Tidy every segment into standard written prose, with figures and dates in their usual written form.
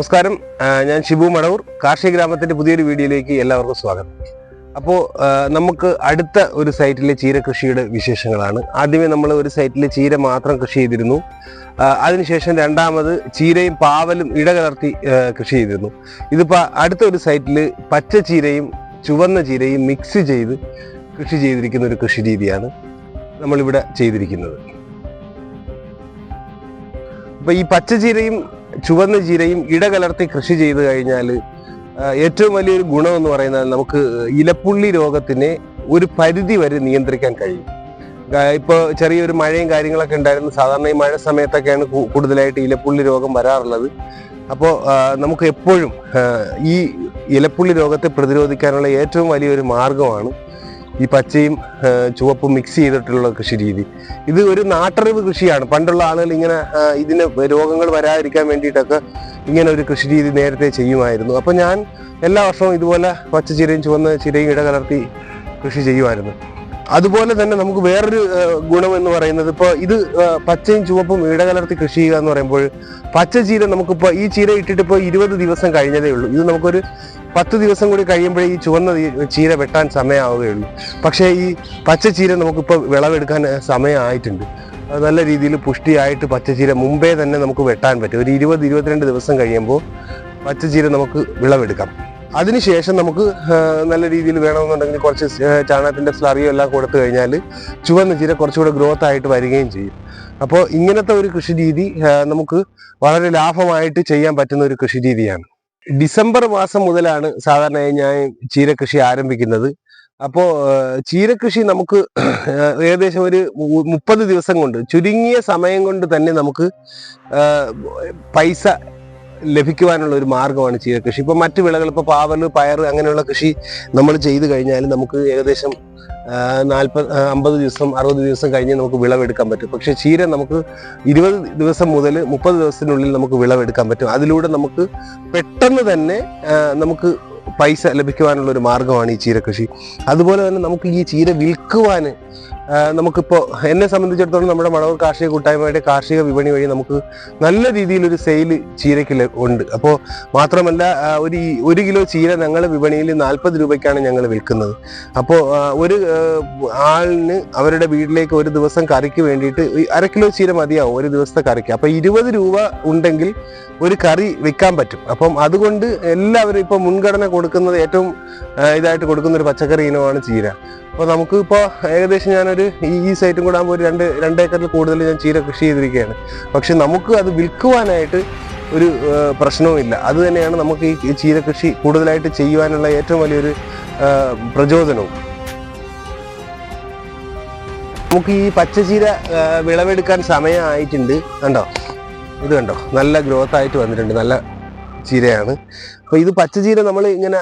നമസ്കാരം, ഞാൻ ഷിബു മടവൂർ. കാർഷിക ഗ്രാമത്തിന്റെ പുതിയൊരു വീഡിയോയിലേക്ക് എല്ലാവർക്കും സ്വാഗതം. അപ്പോൾ നമുക്ക് അടുത്ത ഒരു സൈറ്റിലെ ചീര കൃഷിയുടെ വിശേഷങ്ങളാണ്. ആദ്യമേ നമ്മൾ ഒരു സൈറ്റിലെ ചീര മാത്രം കൃഷി ചെയ്തിരുന്നു. അതിനുശേഷം രണ്ടാമത് ചീരയും പാവലും ഇടകലർത്തി കൃഷി ചെയ്തിരുന്നു. ഇതിപ്പോൾ അടുത്ത ഒരു സൈറ്റിൽ പച്ച ചീരയും ചുവന്ന ചീരയും മിക്സ് ചെയ്ത് കൃഷി ചെയ്തിരിക്കുന്ന ഒരു കൃഷി രീതിയാണ് നമ്മളിവിടെ ചെയ്തിരിക്കുന്നത്. അപ്പോൾ ഈ പച്ച ചീരയും ചുവന്ന ചീരയും ഇടകലർത്തി കൃഷി ചെയ്ത് കഴിഞ്ഞാൽ ഏറ്റവും വലിയൊരു ഗുണം എന്ന് പറയുന്നത് നമുക്ക് ഇലപ്പുള്ളി രോഗത്തിനെ ഒരു പരിധി വരെ നിയന്ത്രിക്കാൻ കഴിയും. ഇപ്പോൾ ചെറിയൊരു മഴയും കാര്യങ്ങളൊക്കെ ഉണ്ടായിരുന്നു. സാധാരണ ഈ മഴ സമയത്തൊക്കെയാണ് കൂടുതലായിട്ട് ഇലപ്പുള്ളി രോഗം വരാറുള്ളത്. അപ്പോൾ നമുക്ക് എപ്പോഴും ഈ ഇലപ്പുള്ളി രോഗത്തെ പ്രതിരോധിക്കാനുള്ള ഏറ്റവും വലിയൊരു മാർഗമാണ് ഈ പച്ചയും ചുവപ്പും മിക്സ് ചെയ്തിട്ടുള്ള കൃഷി രീതി. ഇത് ഒരു നാട്ടറിവ് കൃഷിയാണ്. പണ്ടുള്ള ആളുകൾ ഇങ്ങനെ ഇതിന് രോഗങ്ങൾ വരാതിരിക്കാൻ വേണ്ടിയിട്ടൊക്കെ ഇങ്ങനെ ഒരു കൃഷി രീതി നേരത്തെ ചെയ്യുമായിരുന്നു. അപ്പോൾ ഞാൻ എല്ലാ വർഷവും ഇതുപോലെ പച്ച ചീരയും ചുവന്ന ചീരയും ഇടകലർത്തി കൃഷി ചെയ്യുമായിരുന്നു. അതുപോലെ തന്നെ നമുക്ക് വേറൊരു ഗുണം എന്ന് പറയുന്നത്, ഇപ്പോൾ ഇത് പച്ചയും ചുവപ്പും ഇടകലർത്തി കൃഷി ചെയ്യുക എന്ന് പറയുമ്പോൾ പച്ച ചീര നമുക്കിപ്പോൾ ഈ ചീര ഇട്ടിട്ട് ഇപ്പോൾ 20 ദിവസം കഴിഞ്ഞതേ ഉള്ളൂ. ഇത് നമുക്കൊരു 10 ദിവസം കൂടി കഴിയുമ്പോഴേ ഈ ചുവന്ന ചീര വെട്ടാൻ സമയമാവുകയുള്ളൂ. പക്ഷേ ഈ പച്ച ചീര നമുക്കിപ്പോൾ വിളവെടുക്കാൻ സമയമായിട്ടുണ്ട്. നല്ല രീതിയിൽ പുഷ്ടിയായിട്ട് പച്ചച്ചീര മുമ്പേ തന്നെ നമുക്ക് വെട്ടാൻ പറ്റും. ഒരു 20-22 ദിവസം കഴിയുമ്പോൾ പച്ചച്ചീര നമുക്ക് വിളവെടുക്കാം. അതിനുശേഷം നമുക്ക് നല്ല രീതിയിൽ വേണമെന്നുണ്ടെങ്കിൽ കുറച്ച് ചാണകത്തിൻ്റെ സ്ലറിയോ എല്ലാം കൊടുത്തു കഴിഞ്ഞാൽ ചുവന്ന ചീര കുറച്ചുകൂടെ ഗ്രോത്ത് ആയിട്ട് വരികയും ചെയ്യും. അപ്പോൾ ഇങ്ങനത്തെ ഒരു കൃഷി രീതി നമുക്ക് വളരെ ലാഭമായിട്ട് ചെയ്യാൻ പറ്റുന്ന ഒരു കൃഷി രീതിയാണ്. ഡിസംബർ മാസം മുതലാണ് സാധാരണയായി ഞാൻ ചീരകൃഷി ആരംഭിക്കുന്നത്. അപ്പോൾ ചീരകൃഷി നമുക്ക് ഏകദേശം ഒരു 30 ദിവസം കൊണ്ട്, ചുരുങ്ങിയ സമയം കൊണ്ട് തന്നെ നമുക്ക് പൈസ ലഭിക്കുവാനുള്ള ഒരു മാർഗമാണ് ചീരകൃഷി. ഇപ്പോൾ മറ്റു വിളകൾ, ഇപ്പോൾ പാവൽ, പയർ അങ്ങനെയുള്ള കൃഷി നമ്മൾ ചെയ്ത് കഴിഞ്ഞാൽ നമുക്ക് ഏകദേശം 50 ദിവസം 60 ദിവസം കഴിഞ്ഞ് നമുക്ക് വിളവെടുക്കാൻ പറ്റും. പക്ഷേ ചീര നമുക്ക് 20 ദിവസം മുതൽ 30 ദിവസത്തിനുള്ളിൽ നമുക്ക് വിളവെടുക്കാൻ പറ്റും. അതിലൂടെ നമുക്ക് പെട്ടെന്ന് തന്നെ നമുക്ക് പൈസ ലഭിക്കുവാനുള്ള ഒരു മാർഗമാണ് ഈ ചീരകൃഷി. അതുപോലെ തന്നെ നമുക്ക് ഈ ചീര വിൽക്കുവാൻ നമുക്കിപ്പോൾ എന്നെ സംബന്ധിച്ചിടത്തോളം നമ്മുടെ മടവൂർ കാർഷിക കൂട്ടായ്മയുടെ കാർഷിക വിപണി വഴി നമുക്ക് നല്ല രീതിയിലൊരു സെയിൽ ചീരയ്ക്ക് ഉണ്ട്. അപ്പോൾ മാത്രമല്ല, ഒരു കിലോ ചീര ഞങ്ങൾ വിപണിയിൽ 40 രൂപയ്ക്കാണ് ഞങ്ങൾ വിൽക്കുന്നത്. അപ്പോൾ ഒരു ആളിന് അവരുടെ വീട്ടിലേക്ക് ഒരു ദിവസം കറിക്ക് വേണ്ടിയിട്ട് 1/2 കിലോ ചീര മതിയാവും ഒരു ദിവസത്തെ കറിക്ക്. അപ്പോൾ 20 രൂപ ഉണ്ടെങ്കിൽ ഒരു കറി വിൽക്കാൻ പറ്റും. അപ്പം അതുകൊണ്ട് എല്ലാവരും ഇപ്പോൾ മുൻഗണന കൊടുക്കുന്നത്, ഏറ്റവും ഇതായിട്ട് കൊടുക്കുന്ന ഒരു പച്ചക്കറി ഇനമാണ് ചീര. അപ്പോൾ നമുക്ക് ഇപ്പോൾ ഏകദേശം ഞാനൊരു ഈ സൈറ്റും കൂടെ ആകുമ്പോൾ ഒരു 2 ഏക്കറിൽ കൂടുതൽ ഞാൻ ചീര കൃഷി ചെയ്തിരിക്കുകയാണ്. പക്ഷെ നമുക്ക് അത് വിൽക്കുവാനായിട്ട് ഒരു പ്രശ്നവുമില്ല. അത് തന്നെയാണ് നമുക്ക് ഈ ചീര കൃഷി കൂടുതലായിട്ട് ചെയ്യുവാനുള്ള ഏറ്റവും വലിയൊരു പ്രചോദനവും. നമുക്ക് ഈ പച്ചച്ചീര വിളവെടുക്കാൻ സമയമായിട്ടുണ്ട്. കണ്ടോ, ഇത് കണ്ടോ, നല്ല ഗ്രോത്ത് ആയിട്ട് വന്നിട്ടുണ്ട്, നല്ല ചീരയാണ്. അപ്പോൾ ഇത് പച്ചച്ചീര നമ്മൾ ഇങ്ങനെ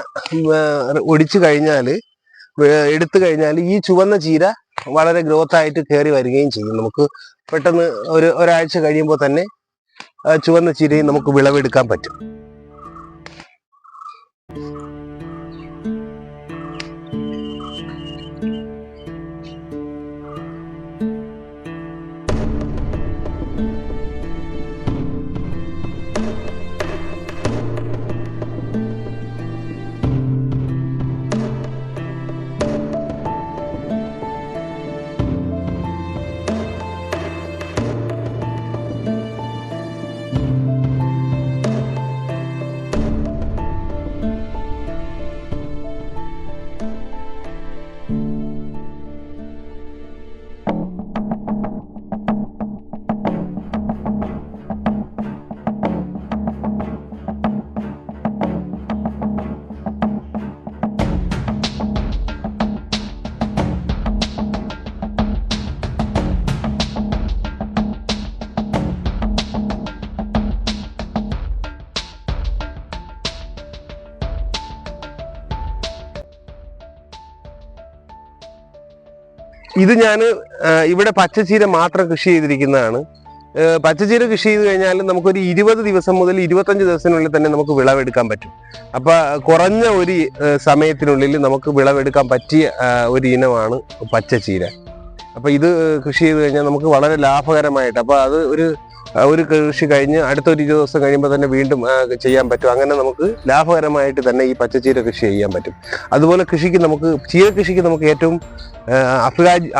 ഒടിച്ചു കഴിഞ്ഞാൽ, എടുത്തു കഴിഞ്ഞാൽ ഈ ചുവന്ന ചീര വളരെ ഗ്രോത്ത് ആയിട്ട് കയറി വരികയും ചെയ്യും. നമുക്ക് പെട്ടെന്ന് ഒരാഴ്ച കഴിയുമ്പോൾ തന്നെ ചുവന്ന ചീരയും നമുക്ക് വിളവെടുക്കാൻ പറ്റും. ഇത് ഞാൻ ഇവിടെ പച്ചച്ചീര മാത്രം കൃഷി ചെയ്തിരിക്കുന്നതാണ്. പച്ചച്ചീര കൃഷി ചെയ്ത് കഴിഞ്ഞാൽ നമുക്കൊരു 20 ദിവസം മുതൽ 25 ദിവസത്തിനുള്ളിൽ തന്നെ നമുക്ക് വിളവെടുക്കാൻ പറ്റും. അപ്പോൾ കുറഞ്ഞ ഒരു സമയത്തിനുള്ളിൽ നമുക്ക് വിളവെടുക്കാൻ പറ്റിയ ഒരു ഇനമാണ് പച്ചച്ചീര. അപ്പോൾ ഇത് കൃഷി ചെയ്ത് കഴിഞ്ഞാൽ നമുക്ക് വളരെ ലാഭകരമായിട്ട്, അപ്പോൾ അത് ഒരു ഒരു കൃഷി കഴിഞ്ഞ് അടുത്തൊരു 20 ദിവസം കഴിയുമ്പോൾ തന്നെ വീണ്ടും ചെയ്യാൻ പറ്റും. അങ്ങനെ നമുക്ക് ലാഭകരമായിട്ട് തന്നെ ഈ പച്ചച്ചീര കൃഷി ചെയ്യാൻ പറ്റും. അതുപോലെ കൃഷിക്ക് നമുക്ക് ചീര കൃഷിക്ക് നമുക്ക് ഏറ്റവും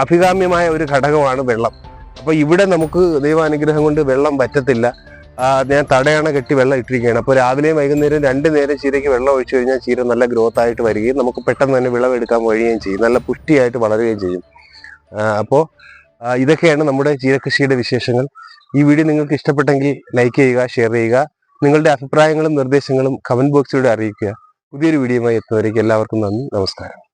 അഭികാമ്യമായ ഒരു ഘടകമാണ് വെള്ളം. അപ്പോൾ ഇവിടെ നമുക്ക് ദൈവാനുഗ്രഹം കൊണ്ട് വെള്ളം പറ്റത്തില്ല. ഞാൻ തടയണ കെട്ടി വെള്ളം ഇട്ടിരിക്കുകയാണ്. അപ്പോൾ രാവിലെയും വൈകുന്നേരം 2 നേരം ചീരയ്ക്ക് വെള്ളം ഒഴിച്ചു കഴിഞ്ഞാൽ ചീര നല്ല ഗ്രോത്ത് ആയിട്ട് വരികയും നമുക്ക് പെട്ടെന്ന് തന്നെ വിളവെടുക്കാൻ കഴിയുകയും ചെയ്യും. നല്ല പുഷ്ടിയായിട്ട് വളരുകയും ചെയ്യും. അപ്പോൾ ഇതൊക്കെയാണ് നമ്മുടെ ചീരകൃഷിയുടെ വിശേഷങ്ങൾ. ഈ വീഡിയോ നിങ്ങൾക്ക് ഇഷ്ടപ്പെട്ടെങ്കിൽ ലൈക്ക് ചെയ്യുക, ഷെയർ ചെയ്യുക. നിങ്ങളുടെ അഭിപ്രായങ്ങളും നിർദ്ദേശങ്ങളും കമന്റ് ബോക്സിലൂടെ അറിയിക്കുക. പുതിയൊരു വീഡിയോയുമായി എത്തുന്നവരേക്ക് എല്ലാവർക്കും നന്ദി, നമസ്കാരം.